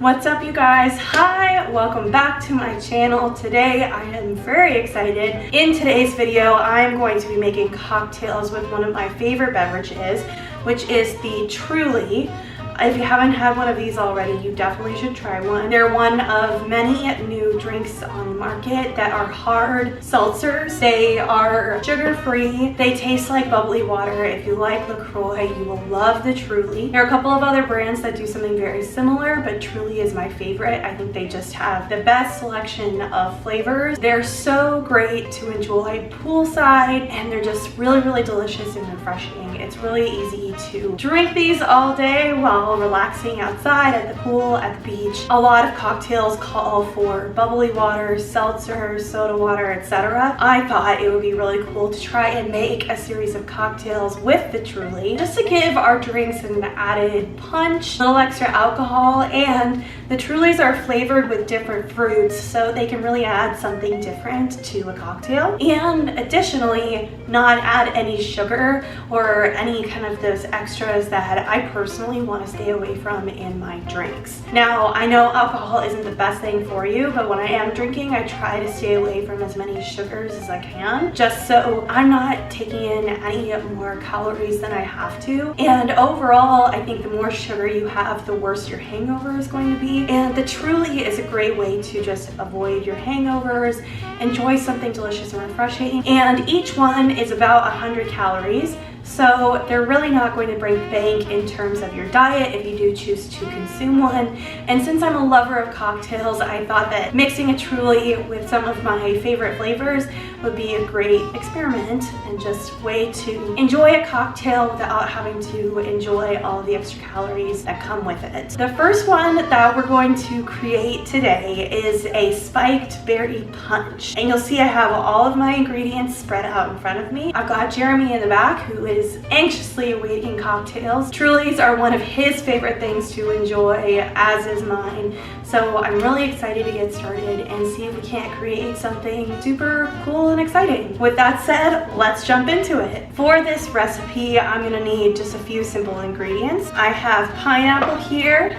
What's up, you guys? Hi, welcome back to my channel. Today I am very excited. In today's video, I'm going to be making cocktails with one of my favorite beverages, which is the Truly. If you haven't had one of these already, you definitely should try one. They're one of many new drinks on the market that are hard seltzers. They are sugar-free. They taste like bubbly water. If you like LaCroix, you will love the Truly. There are a couple of other brands that do something very similar, but Truly is my favorite. I think they just have the best selection of flavors. They're so great to enjoy poolside, and they're just really delicious and refreshing. It's really easy to drink these all day while relaxing outside, at the pool, at the beach. A lot of cocktails call for bubbly water, seltzer, soda water, etc. I thought it would be really cool to try and make a series of cocktails with the Truly, just to give our drinks an added punch, a little extra alcohol, and the Trulies are flavored with different fruits, so they can really add something different to a cocktail. And additionally, not add any sugar or any kind of those extras that I personally want to stay away from in my drinks. Now, I know alcohol isn't the best thing for you, but when I am drinking, I try to stay away from as many sugars as I can, just so I'm not taking in any more calories than I have to. And overall, I think the more sugar you have, the worse your hangover is going to be. And the Truly is a great way to just avoid your hangovers, enjoy something delicious and refreshing. And each one is about 100 calories. So they're really not going to break the bank in terms of your diet if you do choose to consume one. And since I'm a lover of cocktails, I thought that mixing a Truly with some of my favorite flavors would be a great experiment and just way to enjoy a cocktail without having to enjoy all the extra calories that come with it. The first one that we're going to create today is a spiked berry punch. And you'll see I have all of my ingredients spread out in front of me. I've got Jeremy in the back, who is anxiously awaiting cocktails. Trulies are one of his favorite things to enjoy, as is mine. So I'm really excited to get started and see if we can't create something super cool and exciting. With that said, let's jump into it. For this recipe, I'm gonna need just a few simple ingredients. I have pineapple here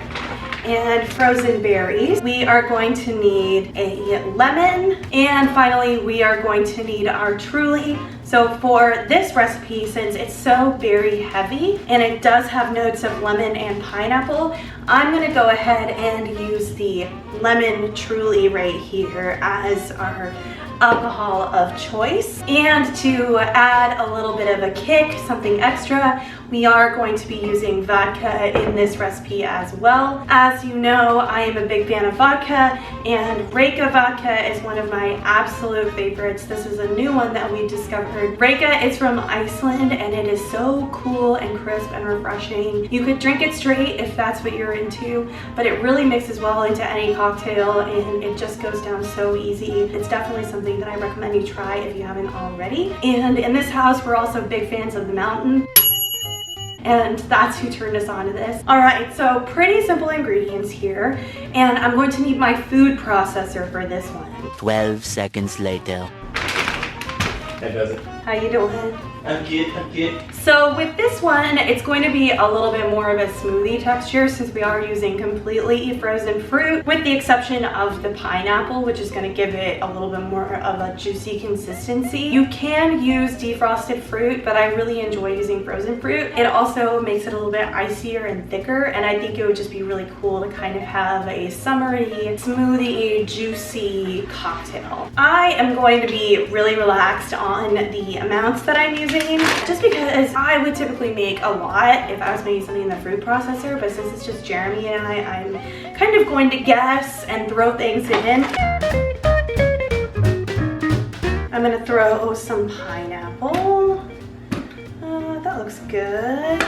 and frozen berries. We are going to need a lemon, and finally we are going to need our Truly. So for this recipe, since it's so berry heavy and it does have notes of lemon and pineapple, I'm gonna go ahead and use the lemon Truly right here as our alcohol of choice. And to add a little bit of a kick, something extra, we are going to be using vodka in this recipe as well. As you know, I am a big fan of vodka, and Reyka vodka is one of my absolute favorites. This is a new one that we discovered. Reyka is from Iceland, and it is so cool and crisp and refreshing. You could drink it straight if that's what you're into, but it really mixes well into any cocktail, and it just goes down so easy. It's definitely something that I recommend you try if you haven't already. And in this house, we're also big fans of the mountain, and that's who turned us on to this. All right, so pretty simple ingredients here, and I'm going to need my food processor for this one. 12 seconds later. That does it. How you doing? I'm good. So with this one, it's going to be a little bit more of a smoothie texture since we are using completely frozen fruit, with the exception of the pineapple, which is going to give it a little bit more of a juicy consistency. You can use defrosted fruit, but I really enjoy using frozen fruit. It also makes it a little bit icier and thicker, and I think it would just be really cool to kind of have a summery, smoothie, juicy cocktail. I am going to be really relaxed on the amounts that I'm using, just because I would typically make a lot if I was making something in the food processor, but since it's just Jeremy and I'm kind of going to guess and throw things in. I'm gonna throw some pineapple. That looks good.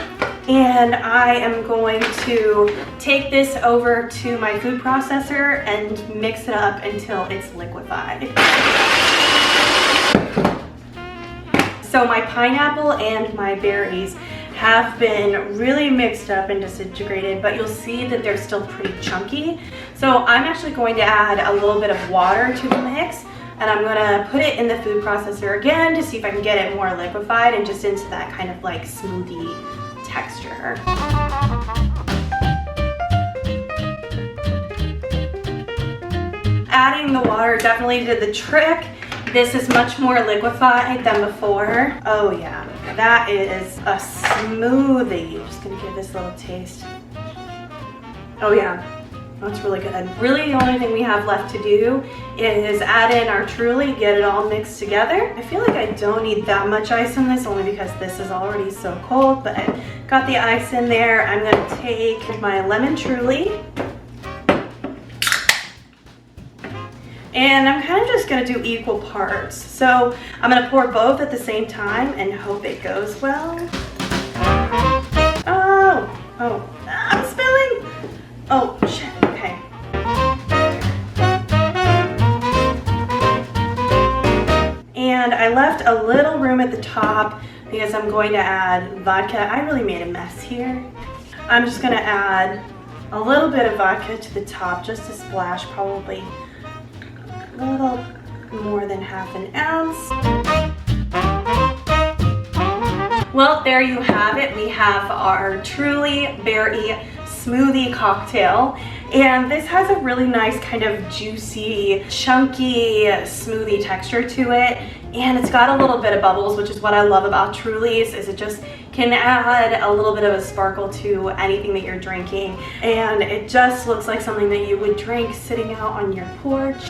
And I am going to take this over to my food processor and mix it up until it's liquefied. So my pineapple and my berries have been really mixed up and disintegrated, but you'll see that they're still pretty chunky. So I'm actually going to add a little bit of water to the mix, and I'm gonna put it in the food processor again to see if I can get it more liquefied and just into that kind of like smoothie texture. Adding the water definitely did the trick. This is much more liquefied than before. Oh yeah, that is a smoothie. I'm just gonna give this a little taste. Oh yeah, that's really good. Really the only thing we have left to do is add in our Truly, get it all mixed together. I feel like I don't need that much ice in this only because this is already so cold, but I got the ice in there. I'm gonna take my lemon Truly. And I'm kind of just gonna do equal parts. So I'm gonna pour both at the same time and hope it goes well. Oh, I'm spilling. Oh, shit, okay. And I left a little room at the top because I'm going to add vodka. I really made a mess here. I'm just gonna add a little bit of vodka to the top, just a splash, probably a little more than half an ounce. Well, there you have it. We have our Truly Berry Smoothie cocktail. And this has a really nice kind of juicy, chunky smoothie texture to it. And it's got a little bit of bubbles, which is what I love about Truly's, is it just can add a little bit of a sparkle to anything that you're drinking. And it just looks like something that you would drink sitting out on your porch.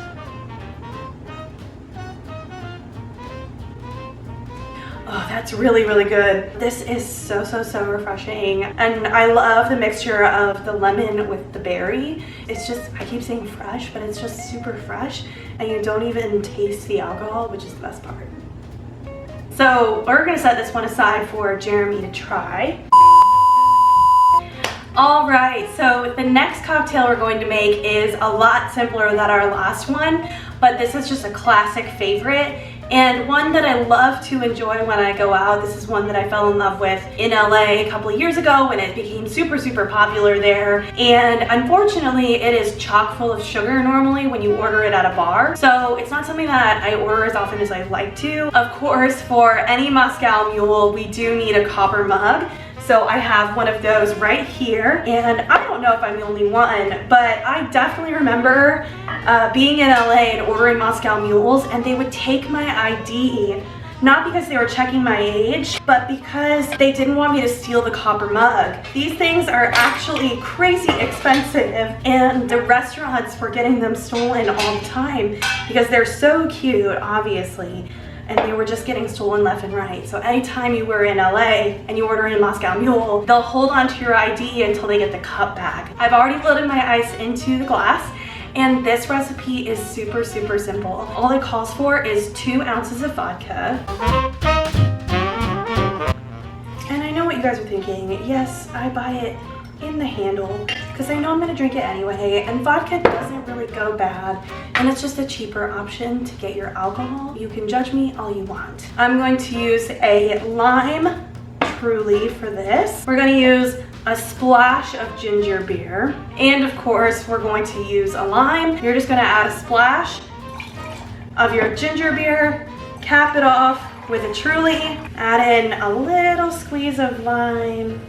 Oh, that's really, really good. This is so refreshing. And I love the mixture of the lemon with the berry. It's just, I keep saying fresh, but it's just super fresh. And you don't even taste the alcohol, which is the best part. So we're gonna set this one aside for Jeremy to try. All right, so the next cocktail we're going to make is a lot simpler than our last one, but this is just a classic favorite and one that I love to enjoy when I go out. This is one that I fell in love with in LA a couple of years ago when it became super popular there. And unfortunately, it is chock full of sugar normally when you order it at a bar. So it's not something that I order as often as I'd like to. Of course, for any Moscow Mule, we do need a copper mug. So I have one of those right here, and I don't know if I'm the only one, but I definitely remember being in LA and ordering Moscow Mules, and they would take my ID, not because they were checking my age, but because they didn't want me to steal the copper mug. These things are actually crazy expensive, and the restaurants were getting them stolen all the time because they're so cute, obviously. And they were just getting stolen left and right. So anytime you were in LA and you order in Moscow Mule, they'll hold onto your ID until they get the cup back. I've already loaded my ice into the glass, and this recipe is super simple. All it calls for is 2 ounces of vodka. And I know what you guys are thinking. Yes, I buy it in the handle because I know I'm gonna drink it anyway, and vodka doesn't really go bad, and it's just a cheaper option to get your alcohol. You can judge me all you want. I'm going to use a lime Truly for this. We're gonna use a splash of ginger beer, and of course we're going to use a lime. You're just gonna add a splash of your ginger beer, cap it off with a Truly, add in a little squeeze of lime.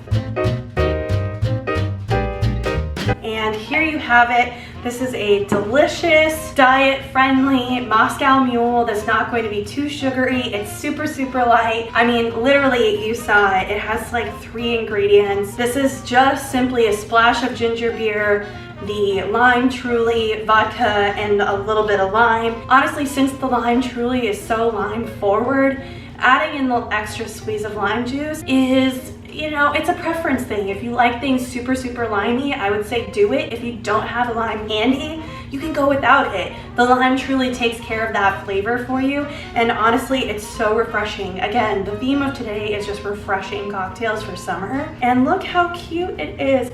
And here you have it. This is a delicious, diet-friendly Moscow Mule that's not going to be too sugary. It's super light. I mean, literally, you saw it. It has like 3 ingredients. This is just simply a splash of ginger beer, the lime Truly, vodka, and a little bit of lime. Honestly, since the lime Truly is so lime forward, adding in the extra squeeze of lime juice is, you know, it's a preference thing. If you like things super limey, I would say do it. If you don't have a lime handy, you can go without it. The lime truly takes care of that flavor for you, and honestly, it's so refreshing. Again, the theme of today is just refreshing cocktails for summer, and look how cute it is.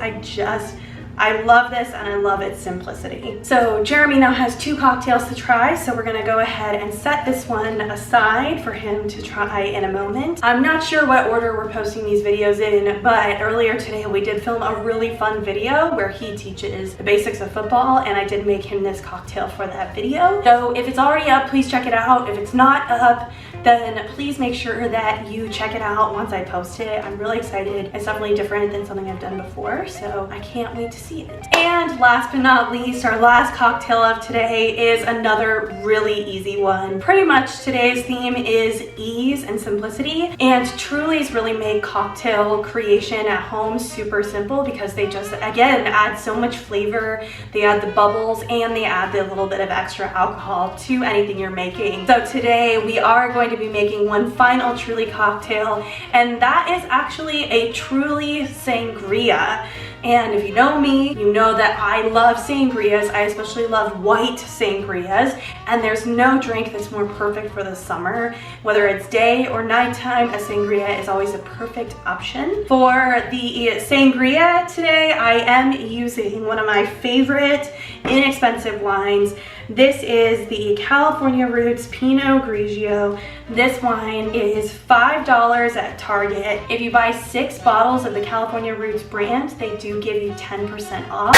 I love this, and I love its simplicity. So Jeremy now has 2 cocktails to try, so we're gonna go ahead and set this one aside for him to try in a moment. I'm not sure what order we're posting these videos in, but earlier today we did film a really fun video where he teaches the basics of football, and I did make him this cocktail for that video. So if it's already up, please check it out. If it's not up, then please make sure that you check it out once I post it. I'm really excited. It's definitely different than something I've done before, so I can't wait to see it. And last but not least, our last cocktail of today is another really easy one. Pretty much today's theme is ease and simplicity, and Truly's really make cocktail creation at home super simple because they just, again, add so much flavor. They add the bubbles and they add the little bit of extra alcohol to anything you're making. So today we are going to be making one final Truly cocktail, and that is actually a Truly sangria. And if you know me, you know that I love sangrias. I especially love white sangrias, and there's no drink that's more perfect for the summer. Whether it's day or nighttime, a sangria is always a perfect option. For the sangria today, I am using one of my favorite inexpensive wines. This is the California Roots Pinot Grigio. This wine is $5 at Target. If you buy 6 bottles of the California Roots brand, they do give you 10% off.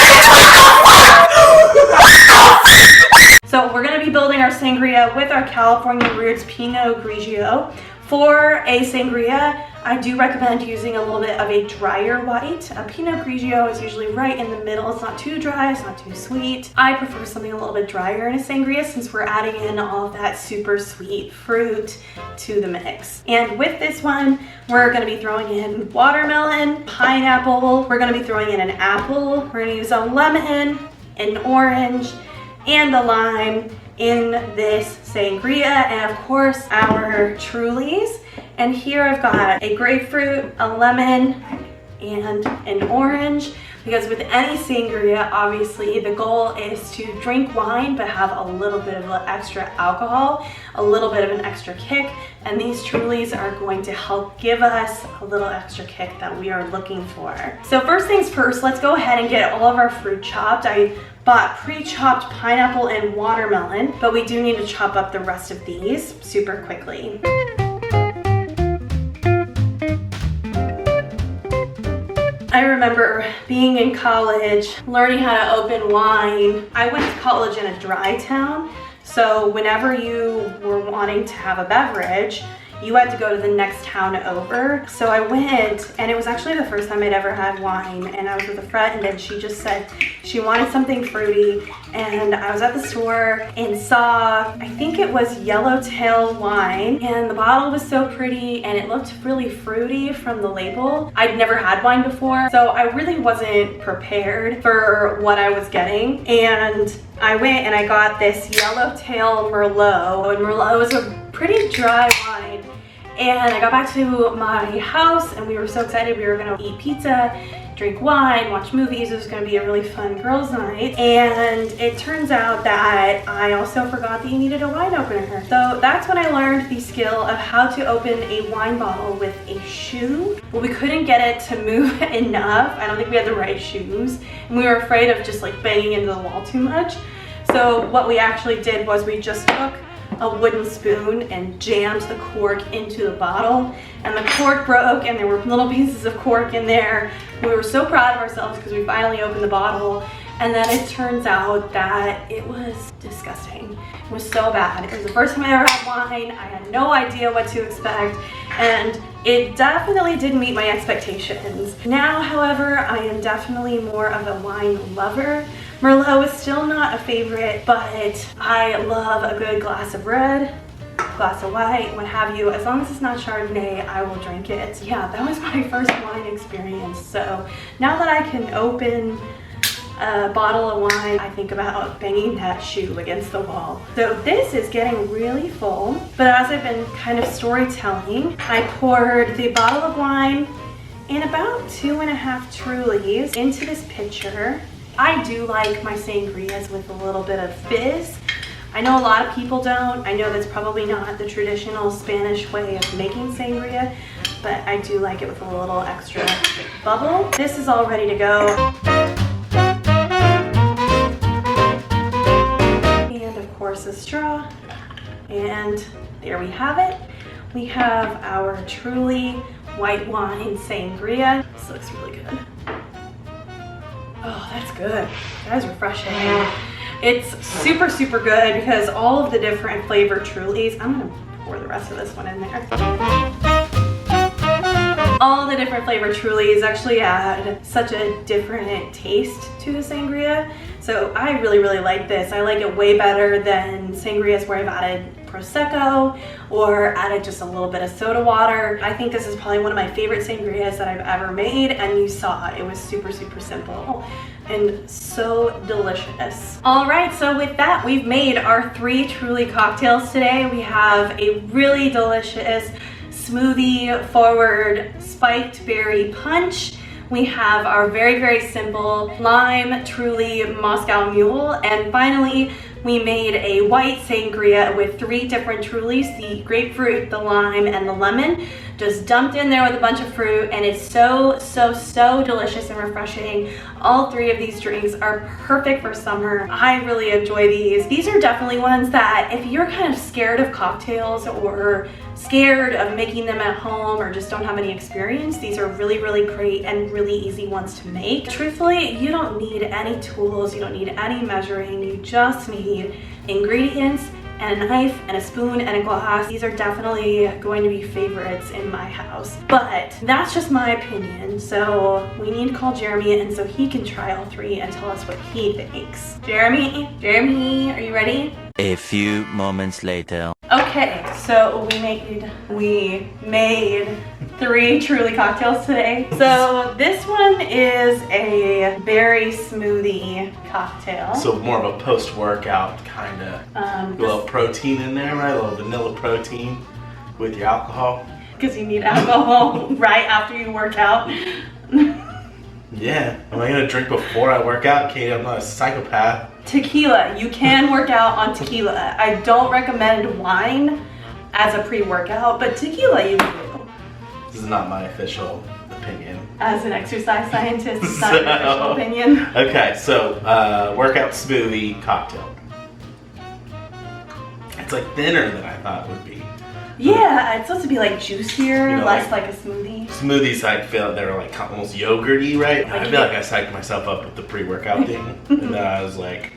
So we're gonna be building our sangria with our California Roots Pinot Grigio. For a sangria, I do recommend using a little bit of a drier white. A Pinot Grigio is usually right in the middle. It's not too dry, it's not too sweet. I prefer something a little bit drier in a sangria since we're adding in all of that super sweet fruit to the mix. And with this one, we're gonna be throwing in watermelon, pineapple, we're gonna be throwing in an apple, we're gonna use a lemon, an orange, and a lime in this sangria, and of course our Trulies. And here I've got a grapefruit, a lemon, and an orange, because with any sangria, obviously the goal is to drink wine but have a little bit of extra alcohol, a little bit of an extra kick, and these Trulies are going to help give us a little extra kick that we are looking for. So first things first, let's go ahead and get all of our fruit chopped. I bought pre-chopped pineapple and watermelon, but we do need to chop up the rest of these super quickly. I remember being in college, learning how to open wine. I went to college in a dry town, so whenever you were wanting to have a beverage, you had to go to the next town over. So I went, and it was actually the first time I'd ever had wine, and I was with a friend, and she just said she wanted something fruity, and I was at the store and saw, I think it was Yellowtail wine, and the bottle was so pretty and it looked really fruity from the label. I'd never had wine before, so I really wasn't prepared for what I was getting, and I went and I got this Yellowtail Merlot, and Merlot is a pretty dry wine. And I got back to my house and we were so excited. We were gonna eat pizza, drink wine, watch movies. It was gonna be a really fun girls' night. And it turns out that I also forgot that you needed a wine opener. So that's when I learned the skill of how to open a wine bottle with a shoe. But we couldn't get it to move enough. I don't think we had the right shoes. And we were afraid of just like banging into the wall too much. So what we actually did was we just took a wooden spoon and jammed the cork into the bottle, and the cork broke and there were little pieces of cork in there. We were so proud of ourselves because we finally opened the bottle, and then it turns out that it was disgusting. It was so bad. It was the first time I ever had wine. I had no idea what to expect, and it definitely didn't meet my expectations. Now, however, I am definitely more of a wine lover. Merlot is still not a favorite, but I love a good glass of red, glass of white, what have you. As long as it's not Chardonnay, I will drink it. Yeah, that was my first wine experience. So now that I can open a bottle of wine, I think about banging that shoe against the wall. So this is getting really full, but as I've been kind of storytelling, I poured the bottle of wine and about 2.5 Trulies into this pitcher. I do like my sangrias with a little bit of fizz. I know a lot of people don't. I know that's probably not the traditional Spanish way of making sangria, but I do like it with a little extra bubble. This is all ready to go. And of course a straw. And there we have it. We have our Truly white wine sangria. This looks really good. Oh, that's good. That is refreshing. It's super, super good because all of the different flavored Trulies, I'm gonna pour the rest of this one in there. All the different flavor Trulies actually add such a different taste to the sangria. So I really, really like this. I like it way better than sangrias where I've added Prosecco or added just a little bit of soda water. I think this is probably one of my favorite sangrias that I've ever made, and you saw it was super, super simple and so delicious. All right, so with that, we've made our 3 Truly cocktails today. We have a really delicious smoothie forward spiked berry punch. We have our very, very simple lime Truly Moscow Mule, and finally we made a white sangria with 3 different Trulies, the grapefruit, the lime, and the lemon, just dumped in there with a bunch of fruit, and it's so, so, so delicious and refreshing. All 3 of these drinks are perfect for summer. I really enjoy these. These are definitely ones that if you're kind of scared of cocktails or scared of making them at home or just don't have any experience, these are really, really great and really easy ones to make. Truthfully, you don't need any tools, you don't need any measuring, you just need ingredients and a knife and a spoon and a glass. These are definitely going to be favorites in my house, but that's just my opinion. So we need to call Jeremy and so he can try all 3 and tell us what he thinks. Jeremy, are you ready? A few moments later. Okay, so we made 3 Truly cocktails today. So this one is a berry smoothie cocktail. So more of a post-workout kind of, a little protein in there, right? A little vanilla protein with your alcohol. Because you need alcohol right after you work out. Yeah. Am I gonna drink before I work out? Katey, I'm not a psychopath. Tequila, you can work out on tequila. I don't recommend wine as a pre-workout, but tequila you can do. This is not my official opinion. As an exercise scientist, it's not your official opinion. Okay, so workout smoothie cocktail. It's like thinner than I thought it would be. Yeah, it's supposed to be like juicier, You know, less like a smoothie. Smoothies, I feel they're like almost yogurty, right? I feel like I psyched myself up with the pre-workout thing, and then I was like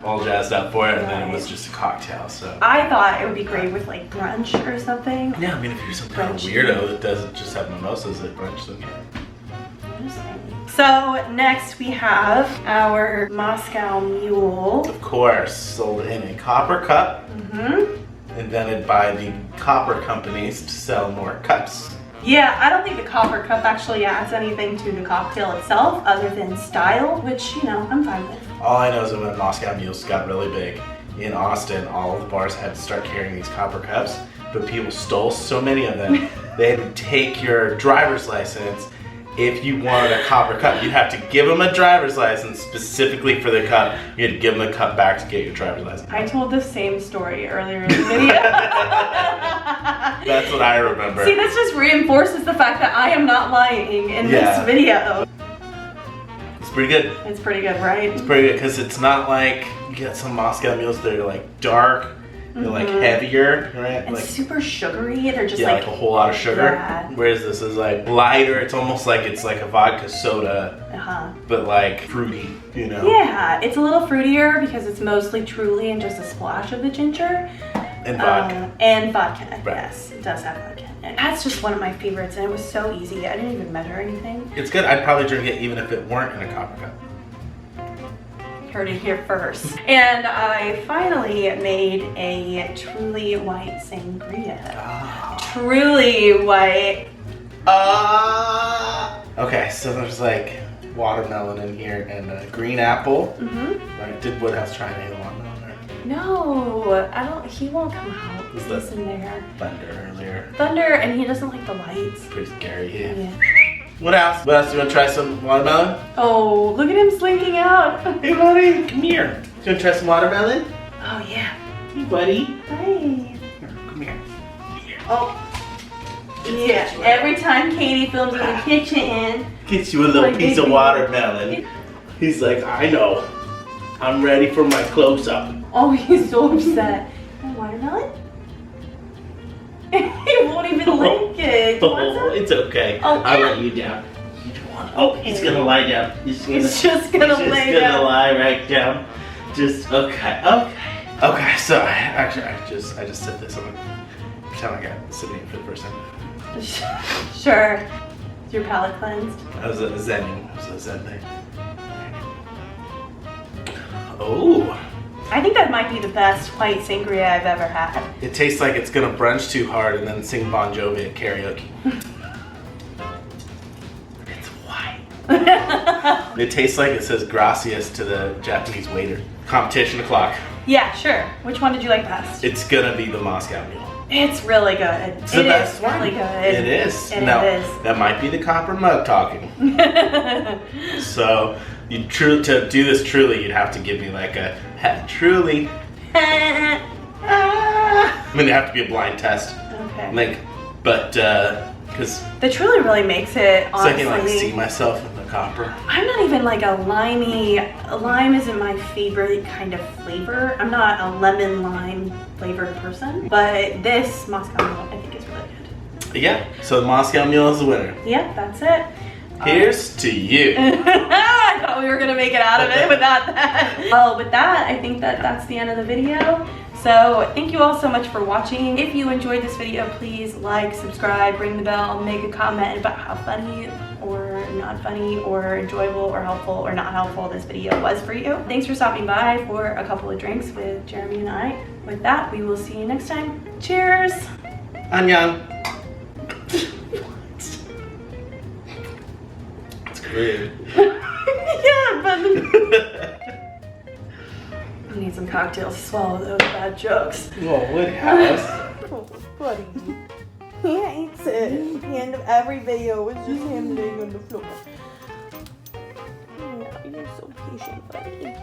all jazzed up for it, and then it was just a cocktail. So I thought it would be great with like brunch or something. yeah, I mean, if you're some kind of weirdo that doesn't just have mimosas at brunch, then yeah. So next we have our Moscow Mule. Of course, sold in a copper cup. Invented by the copper companies to sell more cups. Yeah, I don't think the copper cup actually adds anything to the cocktail itself other than style, which, you know, I'm fine with. All I know is that when Moscow Mules got really big in Austin, all of the bars had to start carrying these copper cups, but people stole so many of them, they had to take your driver's license. If you wanted a copper cup, you'd have to give them a driver's license specifically for the cup. You had to give them the cup back to get your driver's license. I told the same story earlier in the video. That's what I remember. See, this just reinforces the fact that I am not lying in this video. It's pretty good. It's pretty good, right? It's pretty good because it's not like you get some Moscow Mules that are like dark. They're like heavier, right? And like super sugary. They're just like a whole lot of sugar. Yeah. Whereas this is like lighter. It's almost like it's like a vodka soda, but like fruity, you know? Yeah, it's a little fruitier because it's mostly Truly and just a splash of the ginger. And vodka. And vodka, Right. Yes. It does have vodka. And that's just one of my favorites, and it was so easy. I didn't even measure anything. It's good. I'd probably drink it even if it weren't in a copper cup. Heard it here first. And I finally made a Truly white sangria. Truly white. Okay, so there's like watermelon in here and a green apple. Right? Did Woodhouse try any of the watermelon? Or? No, I don't. He won't come out. He's in there. Thunder earlier. Thunder, and he doesn't like the lights. Pretty scary, yeah. Yeah. What else? What else? Do you want to try some watermelon? Oh, look at him slinking out. Hey, buddy, come here. Do you want to try some watermelon? Oh, yeah. Hey, buddy. Hi. Here, come here. Oh. Yeah, every time Katey films in the kitchen. Gets you a little piece of watermelon. He's like, I know. I'm ready for my close-up. Oh, he's so upset. Watermelon? He won't even lick it. Oh, it's okay. Oh, I'll let you down. You don't want. Oh, he's gonna lie down. He's just gonna lay down. Lie right down. Just okay. So I just said this. I'm gonna pretend like I'm sitting here for the first time. Sure. Is your palate cleansed? That was a zenning. That was a zen thing. Oh. I think that might be the best white sangria I've ever had. It tastes like it's gonna brunch too hard and then sing Bon Jovi at karaoke. It's white. It tastes like it says gracias to the Japanese waiter. Competition o'clock. Yeah, sure. Which one did you like best? It's gonna be the Moscow Mule. It's really good. It's the best one. Really good. It is. And Now, it is. that might be the copper mug talking. So, to do this truly, you'd have to give me like a truly. I'm gonna have to be a blind test. Okay. Like, but because The truly really makes it, so I honestly. can like see myself in the copper. I'm not even like a limey. Lime isn't my favorite kind of flavor. I'm not a lemon lime flavored person. But this Moscow Mule I think is really good. Yeah. So the Moscow Mule is the winner. Yep, that's it. Here's to you. I thought we were gonna make it out of it, but not that. Well, with that, I think that's the end of the video. So thank you all so much for watching. If you enjoyed this video, please like, subscribe, ring the bell, make a comment about how funny or not funny or enjoyable or helpful or not helpful this video was for you. Thanks for stopping by for a couple of drinks with Jeremy and I. With that, we will see you next time. Cheers! Annyeong. It's weird. Yeah, but I need some cocktails to swallow those bad jokes. Oh, Woodhouse. Oh, buddy. He hates it. The end of every video is just him laying on the floor. Oh, you're so patient, buddy.